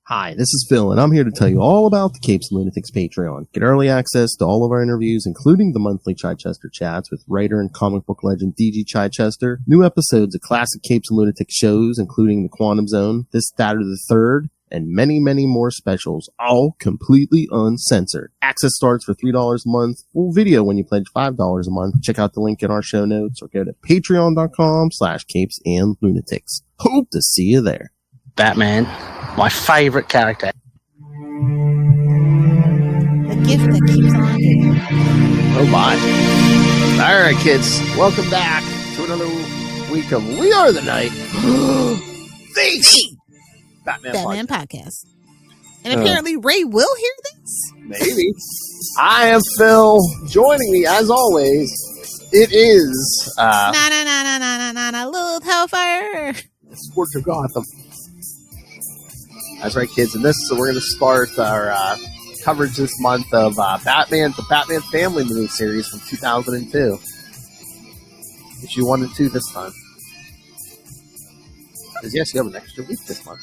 Hi, this is Phil, and I'm here to tell you all about the Capes and Lunatics Patreon. Get early access to all of our interviews, including the monthly Chichester chats with writer and comic book legend DG Chichester, new episodes of classic Capes and Lunatics shows, including The Quantum Zone, This, That, or the Third, and many, many more specials, all completely uncensored. Access starts for $3 a month, full video when you pledge $5 a month. Check out the link in our show notes or go to patreon.com/CapesandLunatics. Hope to see you there. Batman, my favorite character. The gift that keeps on giving. Oh my. Alright kids, welcome back to another week of We Are the Night. The Batman podcast. And apparently Ray will hear this? Maybe. I am Phil. Joining me as always, it is Lilith Hellfire. Sports of Gotham. That's right, kids. And we're going to start our coverage this month of the Batman Family miniseries from 2002. Issue 1 and 2 this time. Because yes, you have an extra week this month.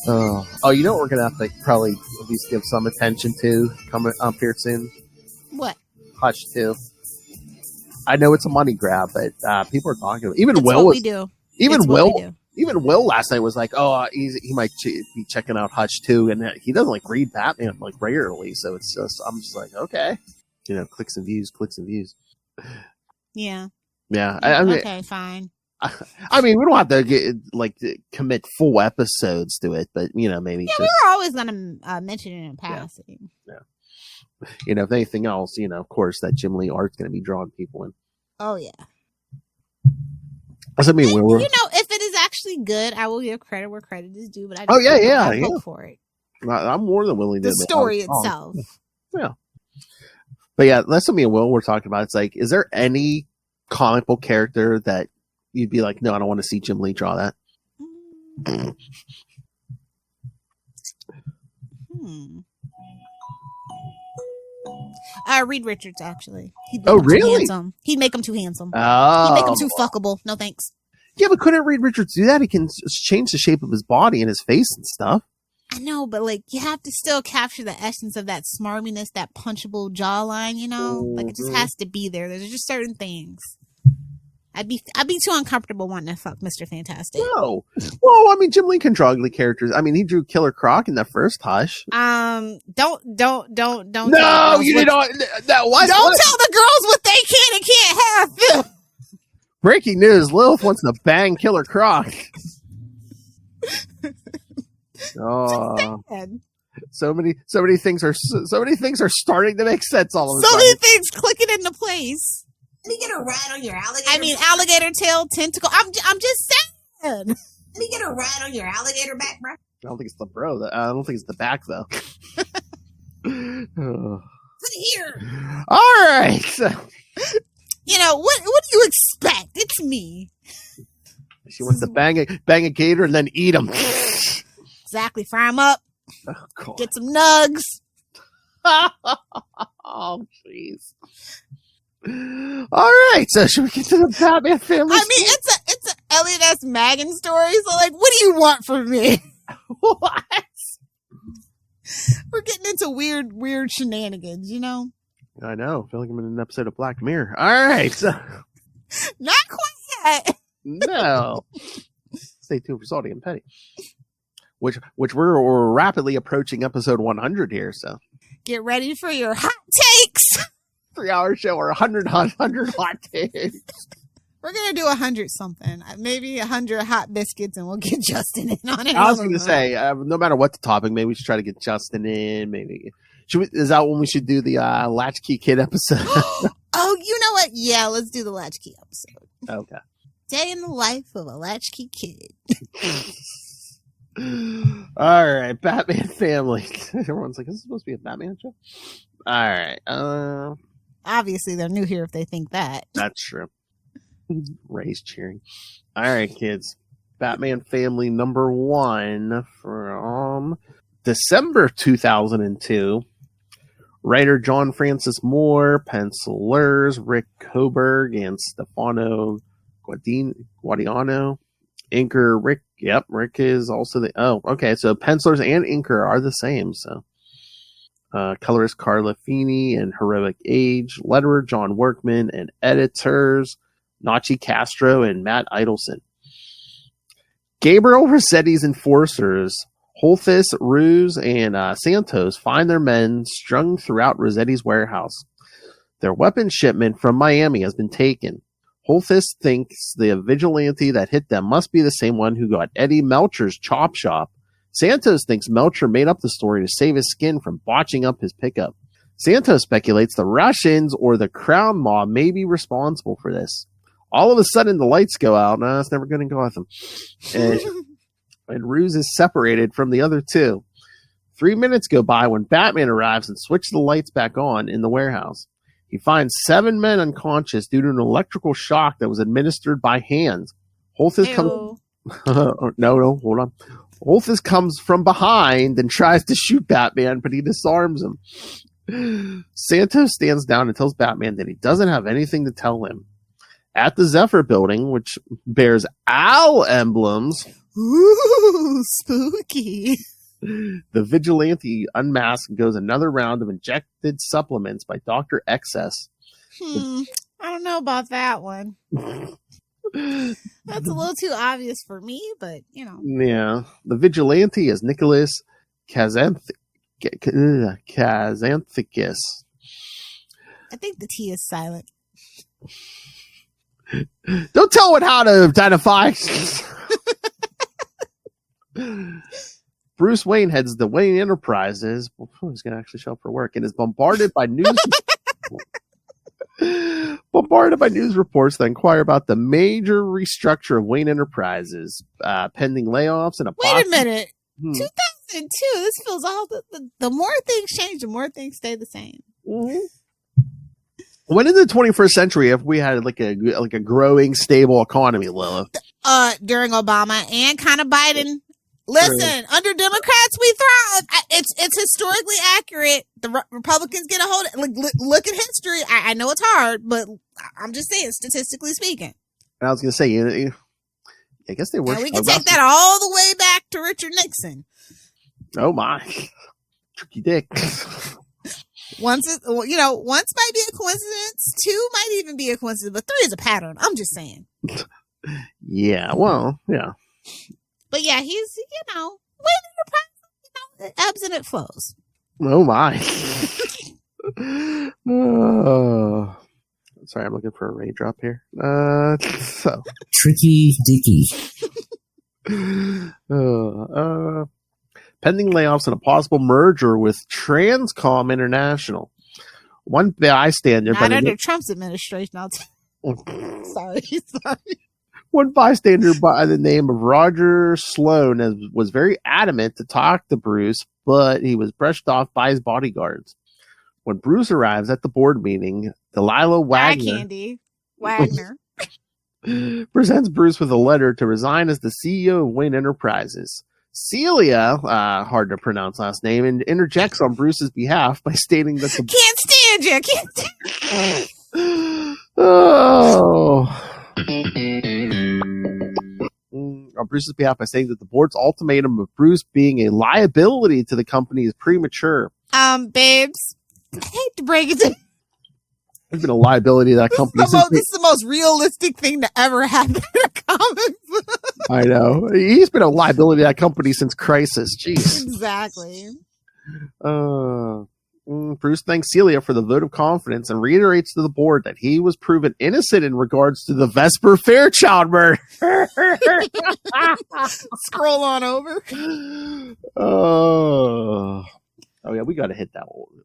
So. Oh, you know what we're going to have to probably at least give some attention to coming up here soon? What? Hush 2. I know it's a money grab, but people are talking about it. Even That's Will what was. we do. Even Will last night was like, "Oh, he might be checking out Hush too," and he doesn't like read Batman like regularly, so it's just I'm just like, okay, clicks and views. Yeah. I mean, okay, fine. I mean, we don't have to to commit full episodes to it, but maybe. Yeah, just, we were always going to mention it in passing. Yeah. If anything else, of course, that Jim Lee art's going to be drawing people in. Oh yeah. I mean, if it is actually good, I will give credit where credit is due. But I just hope for it. I'm more than willing to. The story itself. Yeah, but yeah, that's what me and Will were talking about. It's like, is there any comic book character that you'd be like, no, I don't want to see Jim Lee draw that? Reed Richards, actually. Really? Handsome. He'd make him too handsome. Oh. He'd make him too fuckable. No thanks. Yeah, but couldn't Reed Richards do that? He can change the shape of his body and his face and stuff. I know, but you have to still capture the essence of that smarminess, that punchable jawline, It just has to be there. There's just certain things. I'd be too uncomfortable wanting to fuck Mr. Fantastic. No. Well, I mean, Jim Lee can draw ugly characters. I mean, he drew Killer Croc in that first Hush. Don't. No, you did not. Don't tell the girls what they can and can't have. Breaking news: Lilith wants to bang Killer Croc. Oh, so many things are starting to make sense all of a sudden. So many things clicking into place. Let me get a ride on your alligator. I mean, alligator tail, tentacle. I'm just saying. Let me get a ride on your alligator back, bro. I don't think it's the bro. I don't think it's the back though. Put it here. All right. What do you expect? It's me. She wants to bang a gator and then eat him. Exactly. Fry him up. Oh, God. Get some nugs. Oh, jeez. All right, so should we get to the Batman Family? I mean, it's a Elliot S. Maggin story. So, what do you want from me? What? We're getting into weird shenanigans, I know. I feel like I'm in an episode of Black Mirror. All right, so not quite yet. No. Stay tuned for Salty and Petty. Which we're rapidly approaching episode 100 here. So get ready for your hot takes. 3-hour show or 100 hot takes. We're going to do 100 something. Maybe 100 hot biscuits and we'll get Justin in on it. I was going to say, no matter what the topic, maybe we should try to get Justin in. Maybe. Is that when we should do the Latchkey Kid episode? Oh, you know what? Yeah, let's do the Latchkey episode. Okay. Day in the life of a Latchkey Kid. All right. Batman Family. Everyone's like, is this supposed to be a Batman show? All right. Obviously, they're new here if they think that. That's true. Ray's cheering. All right, kids. Batman Family number 1 from December 2002. Writer John Francis Moore, pencilers Rick Coburg and Stefano Guadiano, Inker Rick. Yep, Rick is also the. Oh, okay. So pencilers and inker are the same. So, colorist Carla Feeney and Heroic Age, letterer John Workman, and editors Nachi Castro and Matt Idelson. Gabriel Rossetti's enforcers, Holthus, Ruse, and Santos find their men strung throughout Rossetti's warehouse. Their weapon shipment from Miami has been taken. Holthus thinks the vigilante that hit them must be the same one who got Eddie Melcher's chop shop. Santos thinks Melcher made up the story to save his skin from botching up his pickup. Santos speculates the Russians or the Crown Mob may be responsible for this. All of a sudden, the lights go out. No, it's never good in Gotham. And Ruse is separated from the other two. 3 minutes go by when Batman arrives and switches the lights back on in the warehouse. He finds 7 men unconscious due to an electrical shock that was administered by hand. Holthus comes. No, hold on. Holthus comes from behind and tries to shoot Batman, but he disarms him. Santos stands down and tells Batman that he doesn't have anything to tell him. At the Zephyr building, which bears owl emblems. Ooh, spooky. The vigilante unmasks and goes another round of injected supplements by Dr. Excess. I don't know about that one. That's a little too obvious for me, but, you know. Yeah. The vigilante is Nicholas Kazanthikis. I think the T is silent. Don't tell it how to identify. Bruce Wayne heads the Wayne Enterprises. He's going to actually show up for work and is bombarded by news reports that inquire about the major restructure of Wayne Enterprises, pending layoffs and a. Wait a minute, 2002. This feels all the more things change, the more things stay the same. Mm-hmm. When in the 21st century have we had like a growing, stable economy, Lilith? During Obama and kind of Biden. Listen, under Democrats we thrive. It's historically accurate. The Republicans get a hold of. Look at history. I know it's hard, but I'm just saying, statistically speaking. I was going to say, I guess they were. Now we can take that all the way back to Richard Nixon. Oh my, tricky dick. Once might be a coincidence. 2 might even be a coincidence, but 3 is a pattern. I'm just saying. Yeah, well, yeah. But yeah, he's, waiting for it ebbs and it flows. Oh my. Sorry, I'm looking for a raindrop here. So. Tricky Dicky. Pending layoffs and a possible merger with Transcom International. One bystander. Not under Trump's administration. Sorry. One bystander by the name of Roger Sloan was very adamant to talk to Bruce, but he was brushed off by his bodyguards. When Bruce arrives at the board meeting, Delilah Wagner presents Bruce with a letter to resign as the CEO of Wayne Enterprises. Celia, hard to pronounce last name, and interjects on Bruce's behalf by stating that the can't stand you. On Bruce's behalf by saying that the board's ultimatum of Bruce being a liability to the company is premature. Babes, I hate to break it to There's been a liability to that company. This is the most realistic thing to ever happen in a comic book. I know. He's been a liability to that company since Crisis. Jeez. Exactly. Bruce thanks Celia for the vote of confidence and reiterates to the board that he was proven innocent in regards to the Vesper Fairchild murder. Scroll on over. Oh yeah, we got to hit that one.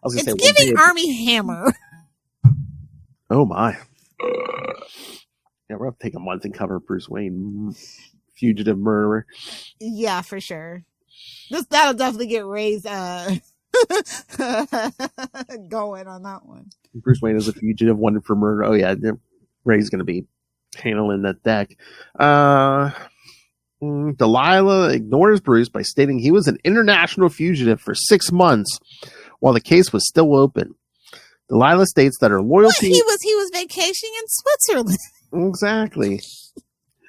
It's giving Army Hammer. Oh my. Yeah, we're going to take a month and cover Bruce Wayne, fugitive murderer. Yeah, for sure. That'll definitely get raised going on that one. Bruce Wayne is a fugitive wanted for murder. Oh yeah, Ray's going to be handling that deck. Delilah ignores Bruce by stating he was an international fugitive for 6 months while the case was still open. Delilah states that her loyalty... What? He was vacationing in Switzerland. Exactly.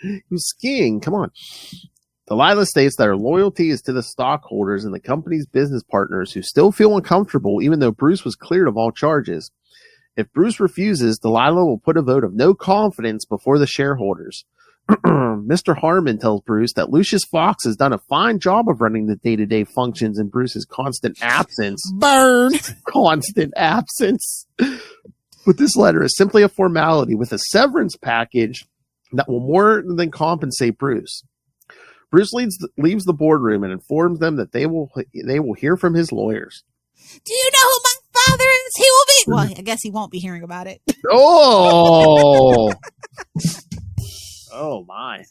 He was skiing. Come on. Delilah states that her loyalty is to the stockholders and the company's business partners who still feel uncomfortable even though Bruce was cleared of all charges. If Bruce refuses, Delilah will put a vote of no confidence before the shareholders. Mr. Harmon tells Bruce that Lucius Fox has done a fine job of running the day-to-day functions in Bruce's constant absence. Burn. Constant absence. But this letter is simply a formality with a severance package that will more than compensate Bruce. Bruce leaves the boardroom and informs them that they will hear from his lawyers. Do you know who my father is? He will be. Well, I guess he won't be hearing about it. Oh. Oh my.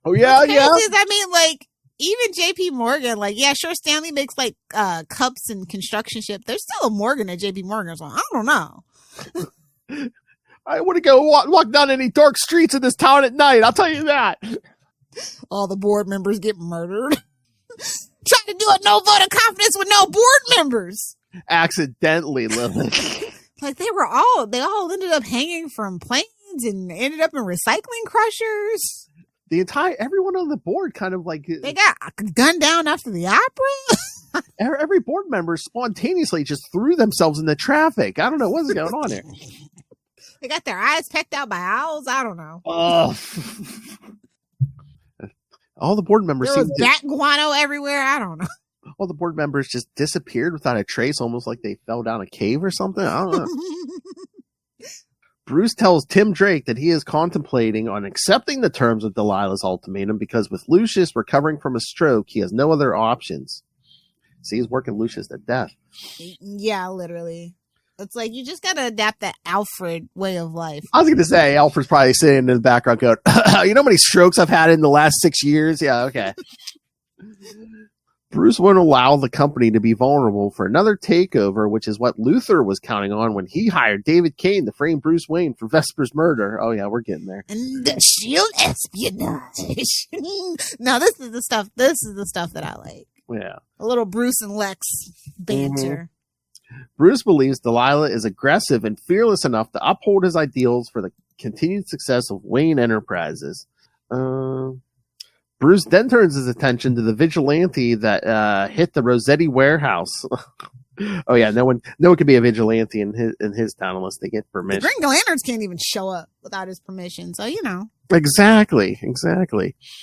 Oh yeah, yeah. I mean, like, even JP Morgan, like, yeah, sure, Stanley makes like cups and construction ship. There's still a Morgan at JP Morgan, so I don't know. I wouldn't go walk down any dark streets in this town at night, I'll tell you that. All the board members get murdered. Trying to do a no vote of confidence with no board members. Accidentally, Lilith. Like, they all ended up hanging from planes and ended up in recycling crushers. Everyone on the board kind of like... They got gunned down after the opera. Every board member spontaneously just threw themselves into traffic. I don't know what's going on here. They got their eyes pecked out by owls. I don't know. All the board members there was bat guano everywhere. I don't know. All the board members just disappeared without a trace, almost like they fell down a cave or something. I don't know. Bruce tells Tim Drake that he is contemplating on accepting the terms of Delilah's ultimatum because with Lucius recovering from a stroke, he has no other options. See, he's working Lucius to death. Yeah, literally. It's like, you just got to adapt that Alfred way of life. I was going to say, Alfred's probably sitting in the background going, you know how many strokes I've had in the last 6 years? Yeah, okay. Bruce won't allow the company to be vulnerable for another takeover, which is what Luthor was counting on when he hired David Kane to frame Bruce Wayne for Vesper's murder. Oh, yeah, we're getting there. And the SHIELD espionage. No, this is the stuff that I like. Yeah. A little Bruce and Lex banter. Mm-hmm. Bruce believes Delilah is aggressive and fearless enough to uphold his ideals for the continued success of Wayne Enterprises. Bruce then turns his attention to the vigilante that hit the Rossetti warehouse. Oh yeah, no one can be a vigilante in his town unless they get permission. The Green Lanterns can't even show up without his permission, so you know. Exactly.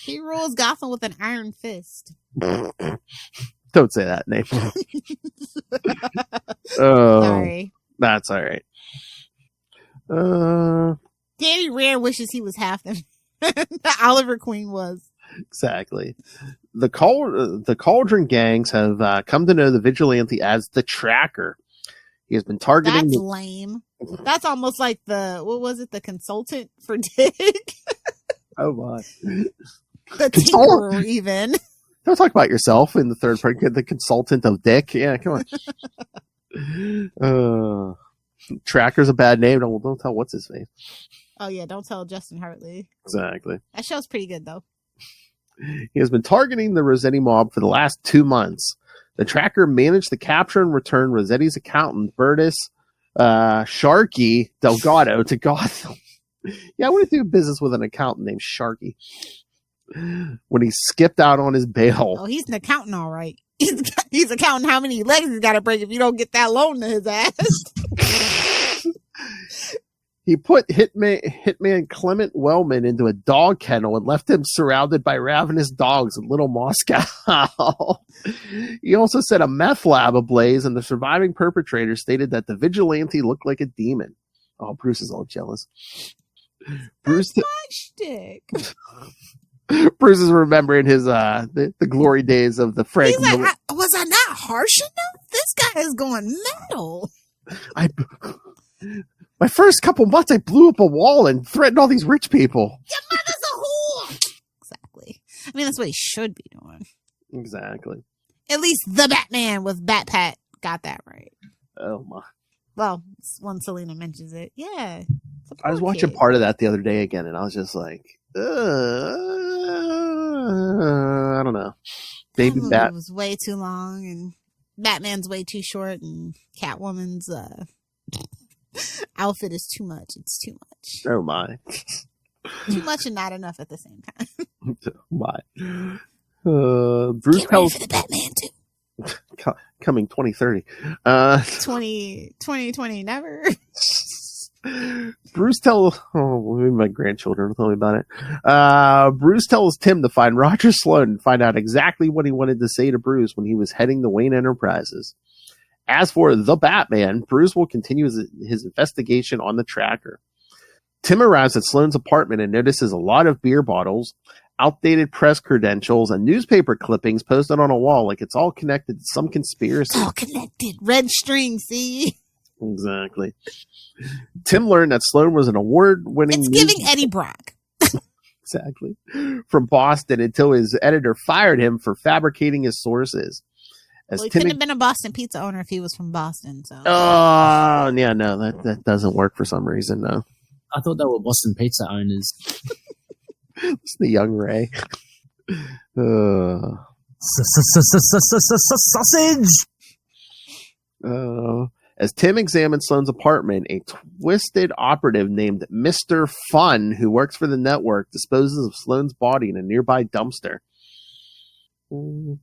He rules Gotham with an iron fist. Don't say that name. Oh, sorry. That's all right. Danny Rand wishes he was half the Oliver Queen was. Exactly. The Cauldron gangs have come to know the vigilante as the Tracker. He has been targeting. That's lame. That's almost like the consultant for Dick? Oh my. The tinkerer, even. Don't talk about yourself in the third person. The consultant of Dick. Yeah, come on. Tracker's a bad name. Don't tell what's his face. Oh yeah, don't tell Justin Hartley. Exactly. That show's pretty good though. He has been targeting the Rossetti mob for the last 2 months. The Tracker managed to capture and return Rossetti's accountant, Bertus Sharkey Delgado, to Gotham. Yeah, I want to do business with an accountant named Sharkey. When he skipped out on his bail. Oh, he's an accountant, all right. He's accounting how many legs he's got to break if you don't get that loan to his ass. He put hitman Clement Wellman into a dog kennel and left him surrounded by ravenous dogs in Little Moscow. He also set a meth lab ablaze, and the surviving perpetrator stated that the vigilante looked like a demon. Oh, Bruce is all jealous. Bruce is remembering his the glory days of the Frank. He's like, was I not harsh enough? This guy is going metal. My first couple months, I blew up a wall and threatened all these rich people. Your mother's a whore. Exactly. I mean, that's what he should be doing. Exactly. At least the Batman with Bat Pat got that right. Oh my. Well, when Selena mentions it, yeah. I was watching part of that the other day again, and I was just like, I don't know. Baby Bat was way too long, and Batman's way too short, and Catwoman's outfit is too much. It's too much. Oh my. Too much and not enough at the same time. Why? Bruce Get ready tells for the Batman too. coming 2030. 2020 never. Bruce tells maybe my grandchildren will tell me about it. Bruce tells Tim to find Roger Sloan and find out exactly what he wanted to say to Bruce when he was heading the Wayne Enterprises. As for the Batman, Bruce will continue his investigation on the tracker. Tim arrives at Sloan's apartment and notices a lot of beer bottles, outdated press credentials, and newspaper clippings posted on a wall like it's all connected to some conspiracy. All connected. Red string, see? Exactly. Tim learned that Sloan was an award-winning... It's giving Eddie Brock. Exactly. From Boston until his editor fired him for fabricating his sources. He couldn't have been a Boston pizza owner if he was from Boston. So. Oh, yeah, no, that doesn't work for some reason, no. I thought they were Boston pizza owners. It's the young Ray. Sausage! As Tim examines Sloan's apartment, a twisted operative named Mr. Fun, who works for the network, disposes of Sloan's body in a nearby dumpster. On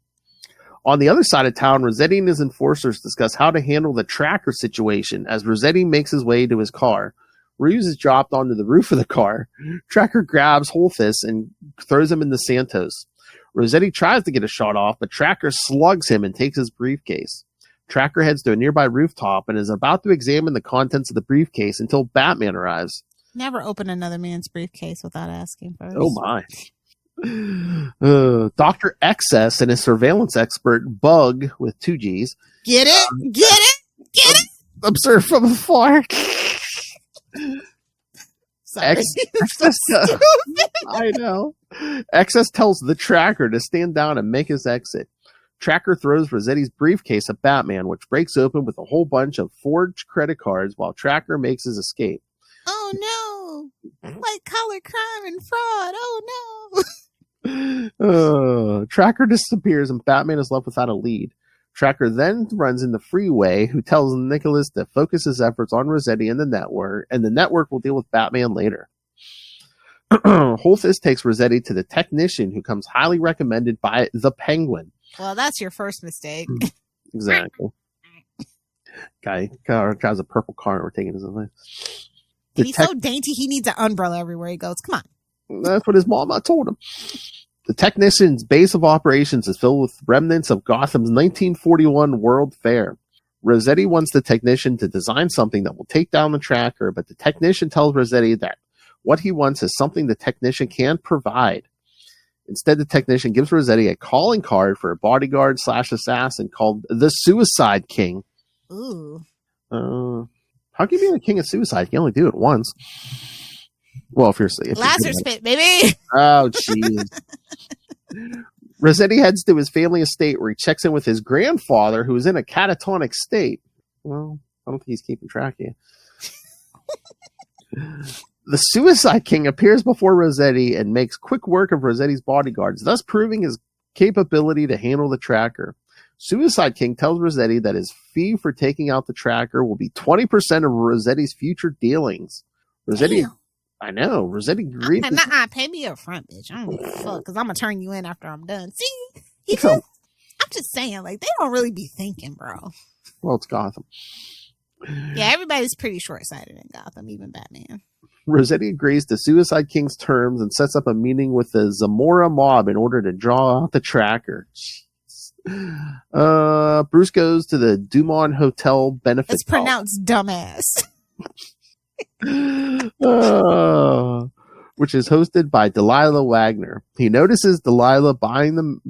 the other side of town, Rossetti and his enforcers discuss how to handle the tracker situation as Rossetti makes his way to his car. Ruse is dropped onto the roof of the car. Tracker grabs Holthus and throws him into Santos. Rossetti tries to get a shot off, but Tracker slugs him and takes his briefcase. Tracker heads to a nearby rooftop and is about to examine the contents of the briefcase until Batman arrives. Never open another man's briefcase without asking first. Oh my. Dr. Excess and his surveillance expert, Bug, with 2 G's. Get it? Get it? Get it? Observe from afar. Sorry. I know. Excess tells the Tracker to stand down and make his exit. Tracker throws Rossetti's briefcase at Batman, which breaks open with a whole bunch of forged credit cards while Tracker makes his escape. Oh no! White collar crime and fraud. Oh no! Tracker disappears and Batman is left without a lead. Tracker then runs into Freeway, who tells Nicholas to focus his efforts on Rossetti and the network will deal with Batman later. Holthus takes Rossetti to the technician, who comes highly recommended by the Penguin. Well, that's your first mistake. Exactly. Guy drives a purple car and we're taking his away. He's so dainty, he needs an umbrella everywhere he goes. Come on. That's what his mama told him. The technician's base of operations is filled with remnants of Gotham's 1941 World Fair. Rossetti wants the technician to design something that will take down the tracker, but the technician tells Rossetti that what he wants is something the technician can't provide. Instead, the technician gives Rossetti a calling card for a bodyguard/assassin called the Suicide King. Ooh. How can you be the king of suicide? You can only do it once. Well, if you're Lazarus Pit, baby. Oh, jeez. Rossetti heads to his family estate where he checks in with his grandfather, who is in a catatonic state. Well, I don't think he's keeping track of you. The Suicide King appears before Rossetti and makes quick work of Rossetti's bodyguards, thus proving his capability to handle the tracker. Suicide King tells Rossetti that his fee for taking out the tracker will be 20% of Rossetti's future dealings. Rossetti... Damn. I know. Rossetti agreed. Pay me up front, bitch. I don't give a fuck, because I'm going to turn you in after I'm done. See? I'm just saying, like, they don't really be thinking, bro. Well, it's Gotham. Yeah, everybody's pretty short-sighted in Gotham, even Batman. Rossetti agrees to Suicide King's terms and sets up a meeting with the Zamora mob in order to draw out the tracker. Bruce goes to the Dumont Hotel benefit. It's pronounced dumbass. Which is hosted by Delilah Wagner. He notices Delilah bullying the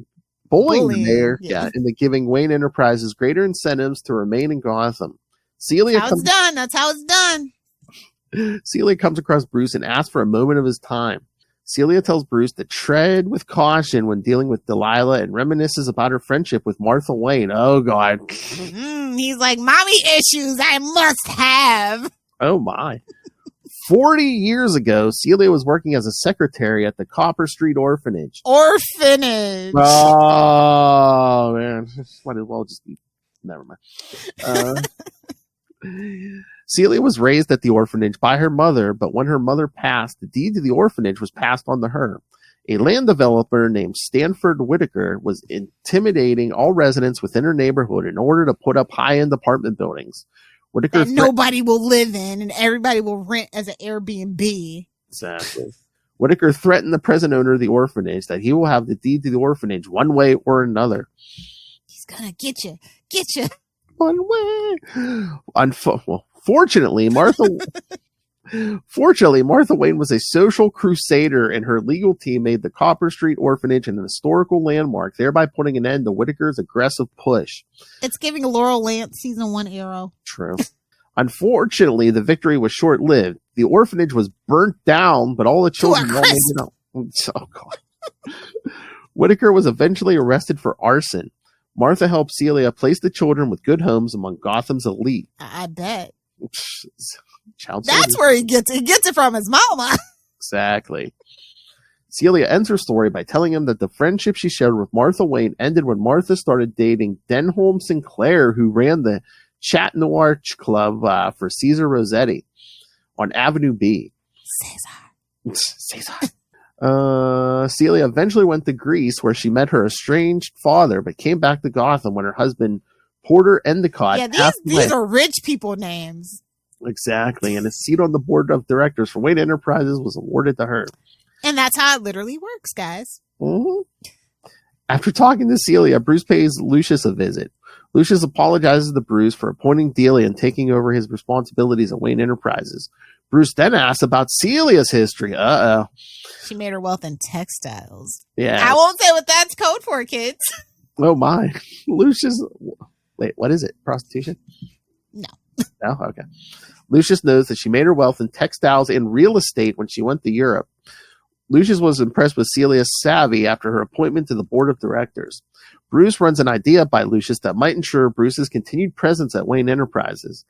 mayor into giving Wayne Enterprises greater incentives to remain in Gotham. That's how it's done. Celia comes across Bruce and asks for a moment of his time. Celia tells Bruce to tread with caution when dealing with Delilah and reminisces about her friendship with Martha Wayne. Oh, God. He's like, mommy issues I must have. Oh, my. 40 years ago, Celia was working as a secretary at the Copper Street Orphanage. Oh, man. Might as well just be... Never mind. Celia was raised at the orphanage by her mother, but when her mother passed, the deed to the orphanage was passed on to her. A land developer named Stanford Whitaker was intimidating all residents within her neighborhood in order to put up high-end apartment buildings. Whitaker That nobody will live in and everybody will rent as an Airbnb. Exactly. Whitaker threatened the present owner of the orphanage that he will have the deed to the orphanage one way or another. He's gonna get you. Get you. One way. Fortunately, Martha Wayne was a social crusader, and her legal team made the Copper Street Orphanage an historical landmark, thereby putting an end to Whitaker's aggressive push. It's giving Laurel Lance season 1 arrow. True. Unfortunately, the victory was short-lived. The orphanage was burnt down, but all the children all made it out. Oh, God. Whitaker was eventually arrested for arson. Martha helped Celia place the children with good homes among Gotham's elite. I bet. That's where he gets it. He gets it from his mama. Exactly. Celia ends her story by telling him that the friendship she shared with Martha Wayne ended when Martha started dating Denholm Sinclair, who ran the Chat Noir Club for Cesar Rossetti on Avenue B. Cesar. Celia eventually went to Greece, where she met her estranged father, but came back to Gotham when her husband, Porter Endicott, these are rich people names. Exactly, and a seat on the board of directors for Wayne Enterprises was awarded to her. And that's how it literally works, guys. Mm-hmm. After talking to Celia, Bruce pays Lucius a visit. Lucius apologizes to Bruce for appointing Delia and taking over his responsibilities at Wayne Enterprises. Bruce then asks about Celia's history. Uh-oh. She made her wealth in textiles. Yeah. I won't say what that's code for, kids. Oh, my. Lucius... Wait, what is it? Prostitution? No. No? Okay. Lucius knows that she made her wealth in textiles and real estate when she went to Europe. Lucius was impressed with Celia's savvy after her appointment to the board of directors. Bruce runs an idea by Lucius that might ensure Bruce's continued presence at Wayne Enterprises.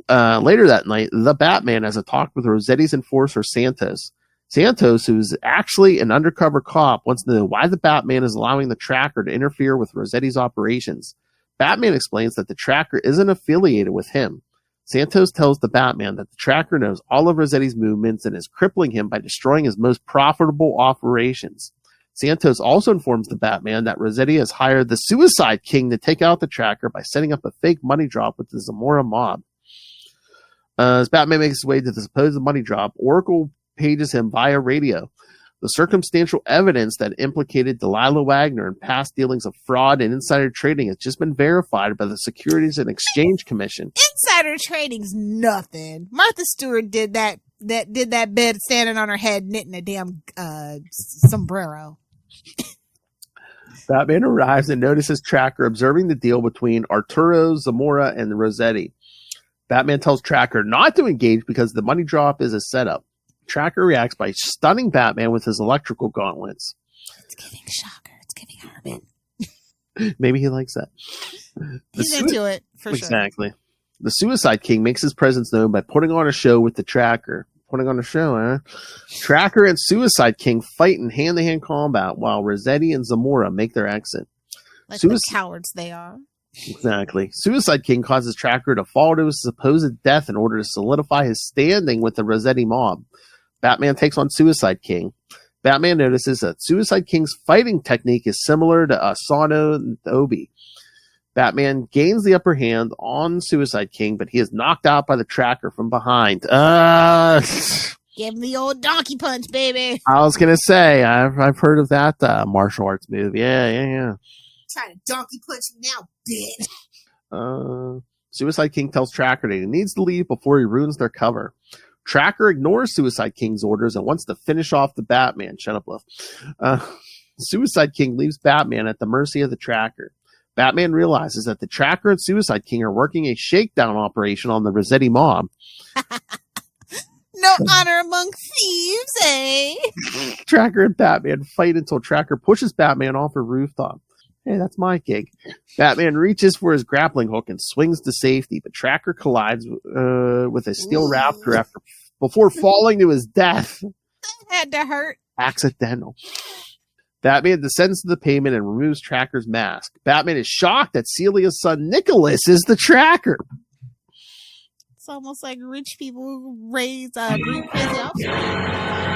Later that night, the Batman has a talk with Rossetti's enforcer, Santos. Santos, who's actually an undercover cop, wants to know why the Batman is allowing the Tracker to interfere with Rossetti's operations. Batman explains that the Tracker isn't affiliated with him. Santos tells the Batman that the Tracker knows all of Rossetti's movements and is crippling him by destroying his most profitable operations. Santos also informs the Batman that Rossetti has hired the Suicide King to take out the Tracker by setting up a fake money drop with the Zamora mob. As Batman makes his way to the supposed money drop, Oracle pages him via radio. The circumstantial evidence that implicated Delilah Wagner in past dealings of fraud and insider trading has just been verified by the Securities and Exchange Commission. Insider trading's nothing. Martha Stewart did that bed standing on her head knitting a damn sombrero. Batman arrives and notices Tracker observing the deal between Arturo Zamora and Rossetti. Batman tells Tracker not to engage because the money drop is a setup. Tracker reacts by stunning Batman with his electrical gauntlets. It's giving Shocker. It's giving Harmon. Maybe he likes that. He's into it, for sure. Exactly. The Suicide King makes his presence known by putting on a show with the Tracker. Putting on a show, huh? Tracker and Suicide King fight in hand-to-hand combat while Rossetti and Zamora make their exit. Like the cowards they are. Exactly. Suicide King causes Tracker to fall to his supposed death in order to solidify his standing with the Rossetti mob. Batman takes on Suicide King. Batman notices that Suicide King's fighting technique is similar to Asano Obi. Batman gains the upper hand on Suicide King, but he is knocked out by the Tracker from behind. Give him the old donkey punch, baby. I was going to say, I've heard of that martial arts move. Yeah. Trying to donkey punch you now, bitch. Suicide King tells Tracker that he needs to leave before he ruins their cover. Tracker ignores Suicide King's orders and wants to finish off the Batman. Shut up, Love. Suicide King leaves Batman at the mercy of the Tracker. Batman realizes that the Tracker and Suicide King are working a shakedown operation on the Rossetti mob. No honor among thieves, eh? Tracker and Batman fight until Tracker pushes Batman off a rooftop. Hey, that's my gig. Batman reaches for his grappling hook and swings to safety, but Tracker collides with a steel raptor before falling to his death. That had to hurt. Accidental. Batman descends to the pavement and removes Tracker's mask. Batman is shocked that Celia's son Nicholas is the Tracker. It's almost like rich people who raise breed crazy offspring.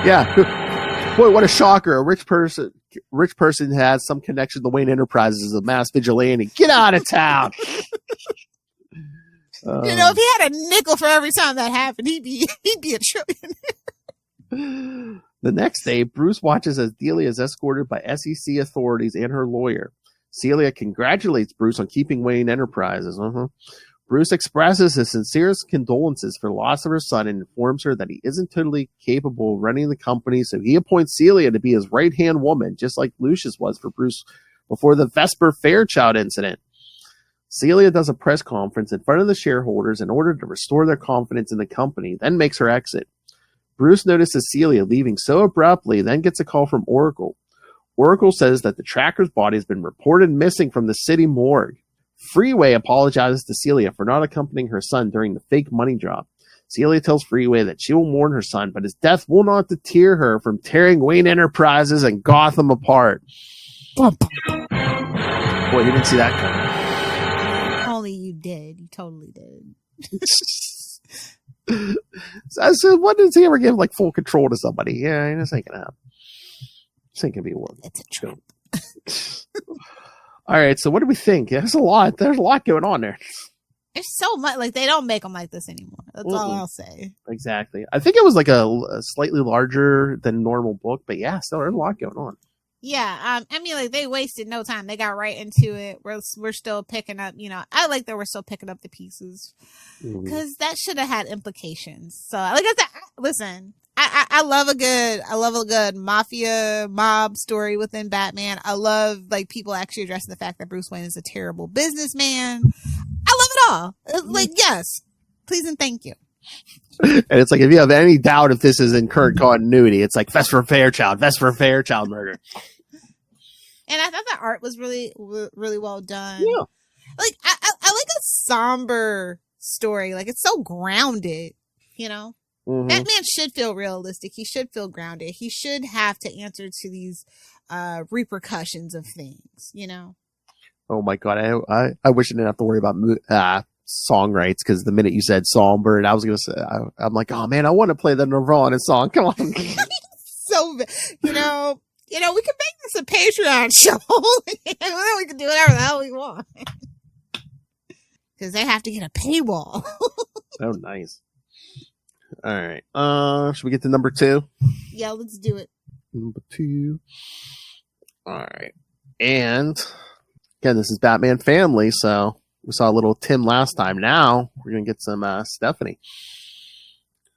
Yeah. Boy, what a shocker. A rich person has some connection to Wayne Enterprises as a mass vigilante. Get out of town. If he had a nickel for every time that happened, he'd be a trillionaire. The next day, Bruce watches as Delia is escorted by SEC authorities and her lawyer. Celia congratulates Bruce on keeping Wayne Enterprises. Bruce expresses his sincerest condolences for the loss of her son and informs her that he isn't totally capable of running the company, so he appoints Celia to be his right-hand woman, just like Lucius was for Bruce before the Vesper Fairchild incident. Celia does a press conference in front of the shareholders in order to restore their confidence in the company, then makes her exit. Bruce notices Celia leaving so abruptly, then gets a call from Oracle. Oracle says that the tracker's body has been reported missing from the city morgue. Freeway apologizes to Celia for not accompanying her son during the fake money drop. Celia tells Freeway that she will mourn her son, but his death will not deter her from tearing Wayne Enterprises and Gotham apart. Boy, you didn't see that coming. Only you did. You totally did. So when does he ever give like full control to somebody? Yeah, this ain't gonna happen. This ain't gonna be one. It's a trap. All right, so what do we think? There's a lot going on there. There's so much. Like, they don't make them like this anymore. That's all I'll say. Exactly. I think it was like a slightly larger than normal book, but yeah, still there's a lot going on. Yeah, I mean, like, they wasted no time. They got right into it. We're still picking up, I like that we're still picking up the pieces. Because that should have had implications. So, like I said, listen, I love a good mafia mob story within Batman. I love, like, people actually addressing the fact that Bruce Wayne is a terrible businessman. I love it all. Like, yes, please and thank you. And it's like, if you have any doubt if this is in current continuity, it's like Vesper Fairchild murder. And I thought the art was really, really well done. Yeah. Like, I like a somber story. Like, it's so grounded, Batman should feel realistic. He should feel grounded. He should have to answer to these repercussions of things, Oh my God. I wish I didn't have to worry about song rights, because the minute you said Songbird, I was going to say, I'm like, oh man, I want to play the Nirvana song. Come on. So, we could make this a Patreon show. And then we can do whatever the hell we want. Because they have to get a paywall. Oh, nice. All right. Should we get to number 2? Yeah, let's do it. Number 2. All right. And again, this is Batman Family, so we saw a little Tim last time. Now we're going to get some Stephanie.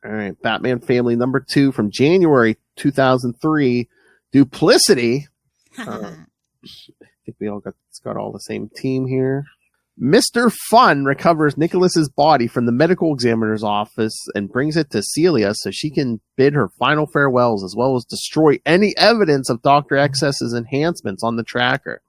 All right. Batman Family number 2 from January 2003. Duplicity. I think we all got all the same team here. Mr. Fun recovers Nicholas's body from the medical examiner's office and brings it to Celia so she can bid her final farewells, as well as destroy any evidence of Dr. X's enhancements on the tracker.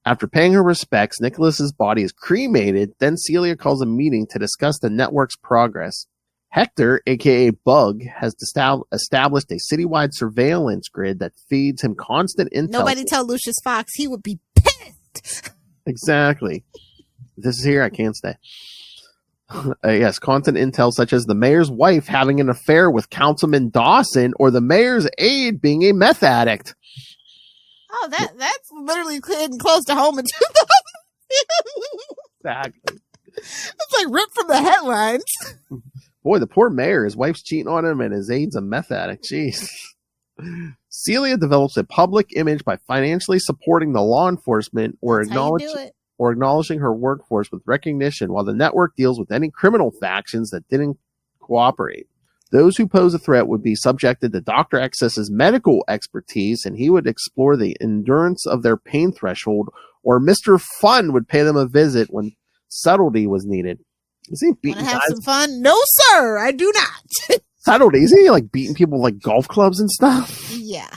After paying her respects, Nicholas's body is cremated. Then Celia calls a meeting to discuss the network's progress. Hector, aka Bug, has established a citywide surveillance grid that feeds him constant intel. Nobody tell Lucius Fox, he would be pissed. Exactly. This is here, I can't stay. Yes, constant intel such as the mayor's wife having an affair with Councilman Dawson, or the mayor's aide being a meth addict. Oh, that's literally getting close to home in 2000. Exactly. It's like ripped from the headlines. Boy, the poor mayor, his wife's cheating on him and his aide's a meth addict. Jeez. Celia develops a public image by financially supporting the law enforcement or acknowledging her workforce with recognition, while the network deals with any criminal factions that didn't cooperate. Those who pose a threat would be subjected to Dr. X's medical expertise, and he would explore the endurance of their pain threshold, or Mr. Fun would pay them a visit when subtlety was needed. Is he beating guys? Have some fun? No, sir, I do not. Subtlety? Is he like beating people with like golf clubs and stuff? Yeah.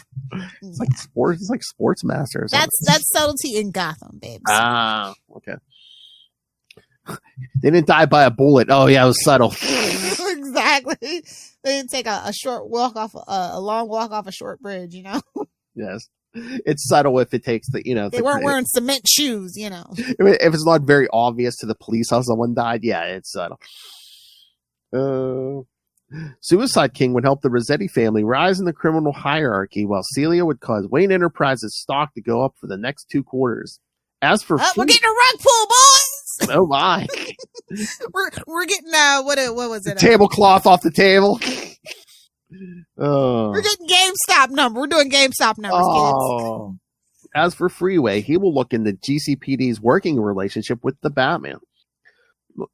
It's like sports. It's like Sports Master or something. That's subtlety in Gotham, babes. Ah, okay. They didn't die by a bullet. Oh yeah, it was subtle. Exactly. They didn't take a short walk off a long walk off a short bridge. Yes. It's subtle if it takes the, they weren't wearing cement shoes, If it's not very obvious to the police how someone died, yeah, it's subtle. Suicide King would help the Rossetti family rise in the criminal hierarchy, while Celia would cause Wayne Enterprises stock to go up for the next 2 quarters. As for we're getting a rug pull, boys. oh my, we're getting what was it? Tablecloth off the table. We're getting GameStop number. We're doing GameStop numbers, kids. As for Freeway, he will look into GCPD's working relationship with the Batman.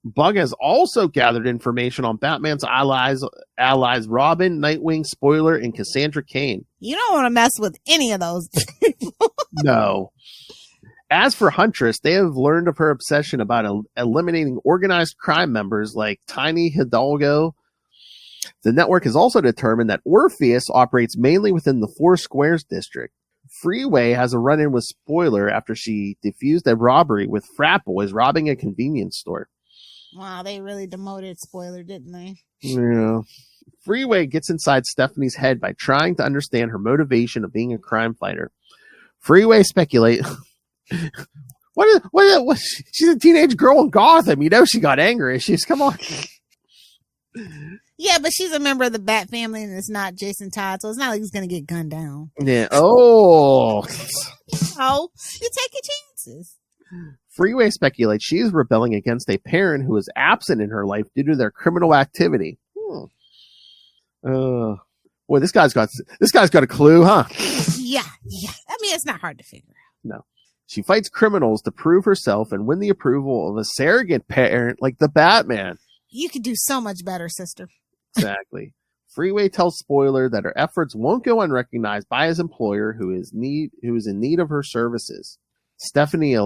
Bug has also gathered information on Batman's allies Robin, Nightwing, Spoiler, and Cassandra Cain. You don't want to mess with any of those people. No. As for Huntress, they have learned of her obsession about eliminating organized crime members like Tiny Hidalgo. The network has also determined that Orpheus operates mainly within the Four Squares district. Freeway has a run-in with Spoiler after she defused a robbery with frat boys robbing a convenience store. Wow, they really demoted Spoiler, didn't they? Yeah. Freeway gets inside Stephanie's head by trying to understand her motivation of being a crime fighter. Freeway speculate. What? She's a teenage girl in Gotham. You know she got anger issues. Come on. Yeah, but she's a member of the Bat family, and it's not Jason Todd, so it's not like he's gonna get gunned down. Yeah. Oh. Oh, you take your chances. Freeway speculates she is rebelling against a parent who is absent in her life due to their criminal activity. Boy, this guy's got a clue, huh? Yeah. I mean, it's not hard to figure out. No. She fights criminals to prove herself and win the approval of a surrogate parent like the Batman. You could do so much better, sister. Exactly. Freeway tells Spoiler that her efforts won't go unrecognized by his employer, who is in need of her services. Stephanie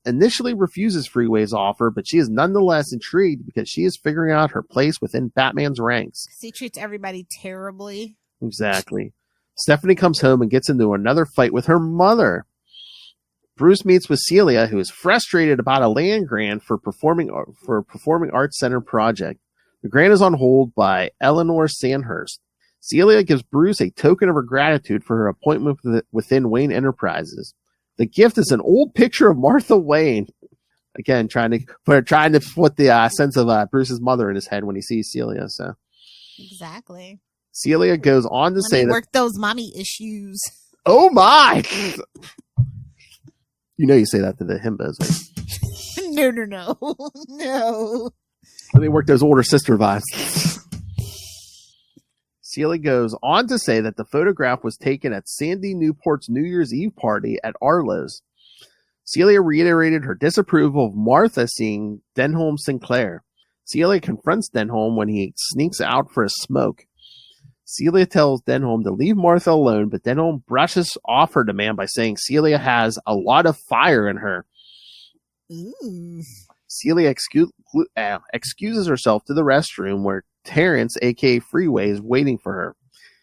initially refuses Freeway's offer, but she is nonetheless intrigued because she is figuring out her place within Batman's ranks. He treats everybody terribly. Exactly. Stephanie comes home and gets into another fight with her mother. Bruce meets with Celia, who is frustrated about a land grant for Performing Arts Center project. The grant is on hold by Eleanor Sandhurst. Celia gives Bruce a token of her gratitude for her appointment within Wayne Enterprises. The gift is an old picture of Martha Wayne. Again, trying to put the sense of Bruce's mother in his head when he sees Celia. So exactly. Celia goes on to say that work those mommy issues. Oh my! You know you say that to the himbos, right? No. They work those older sister vibes. Celia goes on to say that the photograph was taken at Sandy Newport's New Year's Eve party at Arlo's. Celia reiterated her disapproval of Martha seeing Denholm Sinclair. Celia confronts Denholm when he sneaks out for a smoke. Celia tells Denholm to leave Martha alone, but Denholm brushes off her demand by saying Celia has a lot of fire in her. Celia excuses herself to the restroom where Terrence, a.k.a. Freeway, is waiting for her.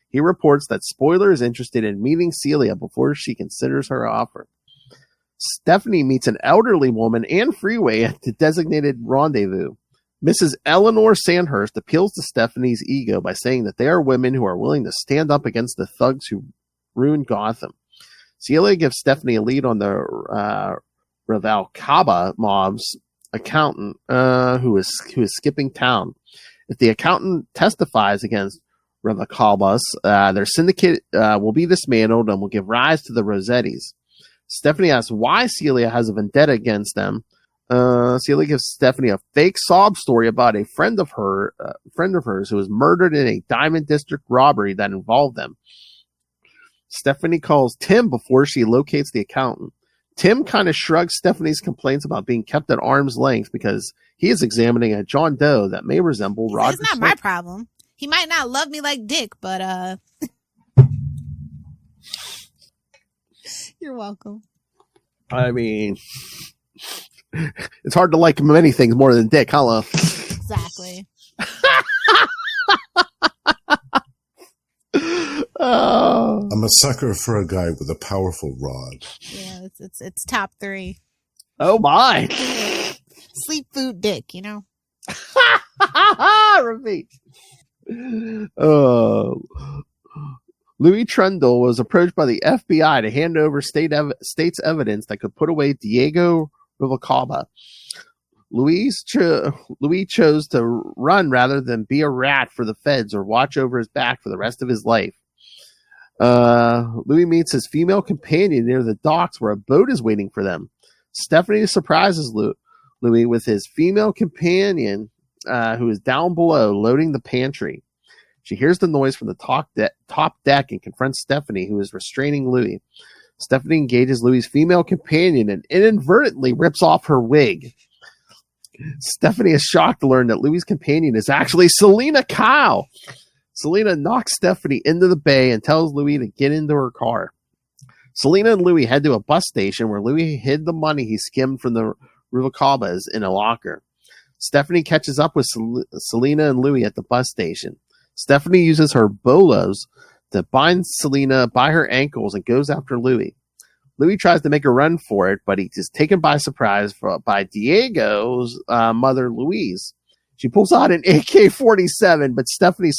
He reports that Spoiler is interested in meeting Celia before she considers her offer. Stephanie meets an elderly woman and Freeway at the designated rendezvous. Mrs. Eleanor Sandhurst appeals to Stephanie's ego by saying that they are women who are willing to stand up against the thugs who ruined Gotham. Celia gives Stephanie a lead on the Ruvalcaba mob's accountant who is skipping town. If the accountant testifies against Ruvalcabas, their syndicate will be dismantled and will give rise to the Rossettis. Stephanie asks why Celia has a vendetta against them. Celia gives Stephanie a fake sob story about a friend of hers who was murdered in a Diamond District robbery that involved them. Stephanie calls Tim before she locates the accountant. Tim kind of shrugs Stephanie's complaints about being kept at arm's length because he is examining a John Doe that may resemble Roger It's not my problem. He might not love me like Dick, but you're welcome. I mean, it's hard to like many things more than Dick, huh? Exactly. I'm a sucker for a guy with a powerful rod. Yeah, it's top 3. Oh my! Sleep, food, dick. You know. Repeat. Louis Trundle was approached by the FBI to hand over state's evidence that could put away Diego Ruvalcaba. Louis chose to run rather than be a rat for the feds or watch over his back for the rest of his life. Louis meets his female companion near the docks where a boat is waiting for them. Stephanie surprises Louis with his female companion, who is down below loading the pantry. She hears the noise from the top deck and confronts Stephanie, who is restraining Louis. Stephanie engages Louis' female companion and inadvertently rips off her wig. Stephanie is shocked to learn that Louis' companion is actually Selena Kyle. Selena knocks Stephanie into the bay and tells Louis to get into her car. Selena and Louis head to a bus station where Louis hid the money he skimmed from the Rubalcabas in a locker. Stephanie catches up with Selena and Louis at the bus station. Stephanie uses her bolos to bind Selena by her ankles and goes after Louis. Louis tries to make a run for it, but he is taken by surprise by Diego's mother, Louise. She pulls out an AK-47, but Stephanie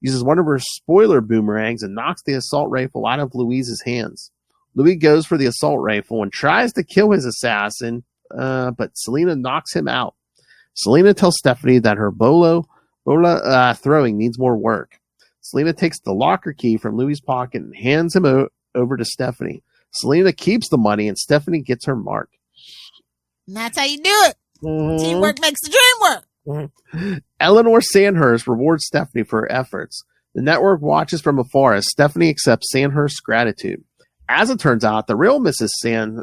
uses one of her spoiler boomerangs and knocks the assault rifle out of Louise's hands. Louis goes for the assault rifle and tries to kill his assassin, but Selena knocks him out. Selena tells Stephanie that her bola throwing needs more work. Selena takes the locker key from Louis' pocket and hands him over to Stephanie. Selena keeps the money and Stephanie gets her mark. And that's how you do it. Teamwork makes the dream work. Eleanor Sandhurst rewards Stephanie for her efforts. The network watches from afar as Stephanie accepts Sandhurst's gratitude. As it turns out, the real Mrs.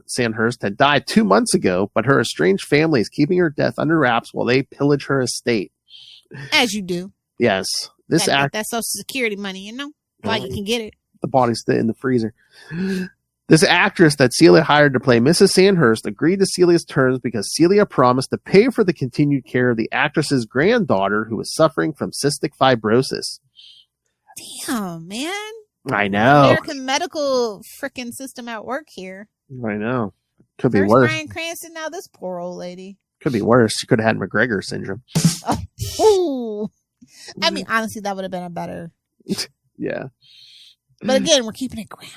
Sandhurst had died 2 months ago, but her estranged family is keeping her death under wraps while they pillage her estate. As you do. Yes. This that Social Security money, while you can get it. The body's in the freezer. This actress that Celia hired to play Mrs. Sandhurst agreed to Celia's terms because Celia promised to pay for the continued care of the actress's granddaughter who was suffering from cystic fibrosis. Damn, man. I know. American medical freaking system at work here. I know. Could be First worse. Bryan Cranston, now this poor old lady. Could be worse. She could have had McGregor syndrome. Oh, I mean, honestly, that would have been a better. Yeah. But again, we're keeping it grounded.